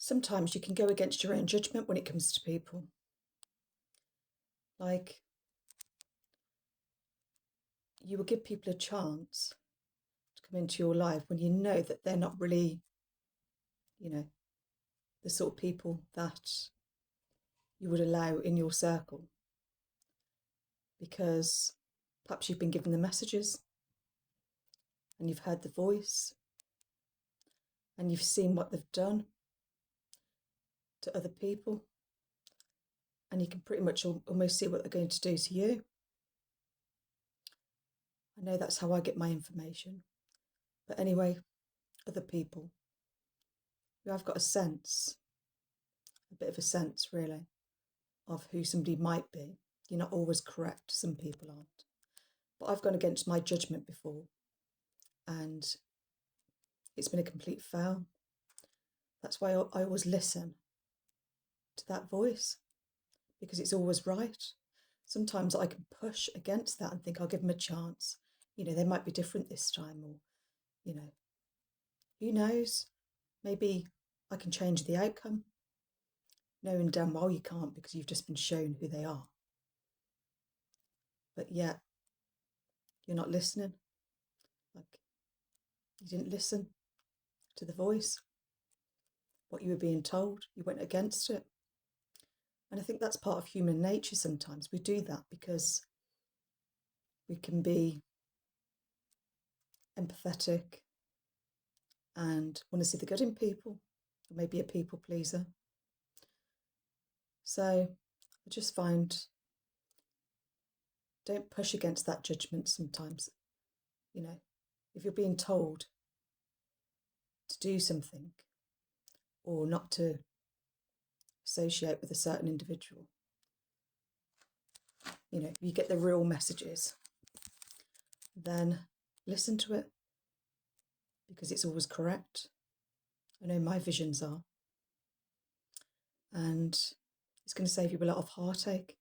sometimes you can go against your own judgment when it comes to people. Like, you will give people a chance to come into your life when you know that they're not really, the sort of people that you would allow in your circle. Because perhaps you've been given the messages and you've heard the voice and you've seen what they've done to other people, and you can pretty much almost see what they're going to do to you. I know that's how I get my information. But anyway, other people, you have got a sense, a bit of a sense really, of who somebody might be. You're not always correct, some people aren't. But I've gone against my judgment before, and it's been a complete fail. That's why I always listen to that voice, because it's always right. Sometimes I can push against that and think I'll give them a chance. They might be different this time, or, who knows? Maybe I can change the outcome. Knowing damn well you can't, because you've just been shown who they are. But yet, you're not listening. Like, you didn't listen to the voice. What you were being told, you went against it. And I think that's part of human nature sometimes. We do that because we can be empathetic and want to see the good in people, or maybe a people pleaser. So I just find, don't push against that judgment sometimes. If you're being told to do something or not to associate with a certain individual, you get the real messages, then listen to it, because it's always correct. I know my visions are. And it's going to save you a lot of heartache,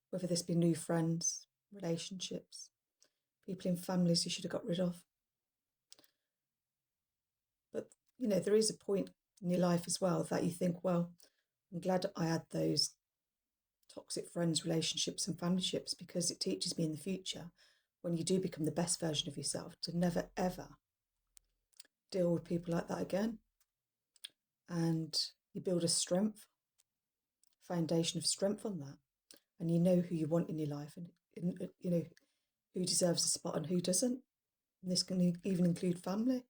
whether this be new friends, relationships, people in families you should have got rid of. But, there is a point in your life as well that you think, well, I'm glad I had those toxic friends, relationships and familyships, because it teaches me in the future, when you do become the best version of yourself, to never, ever deal with people like that again. And you build a foundation of strength on that. And you know who you want in your life, and who deserves a spot and who doesn't. And this can even include family.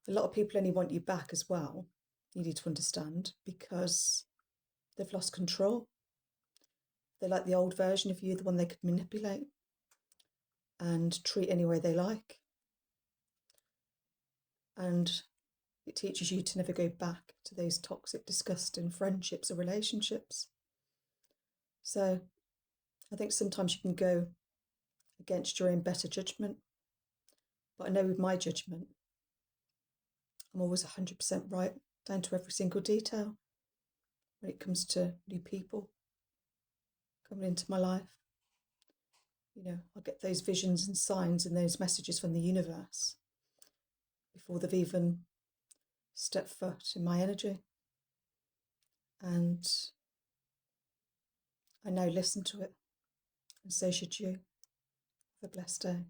A lot of people only want you back as well, you need to understand, because they've lost control. They're like the old version of you, the one they could manipulate and treat any way they like. And it teaches you to never go back to those toxic, disgusting friendships or relationships. So I think sometimes you can go against your own better judgment. But I know with my judgment, I'm always 100% right, down to every single detail, when it comes to new people coming into my life. I get those visions and signs and those messages from the universe before they've even stepped foot in my energy. And I now listen to it, and so should you. Have a blessed day.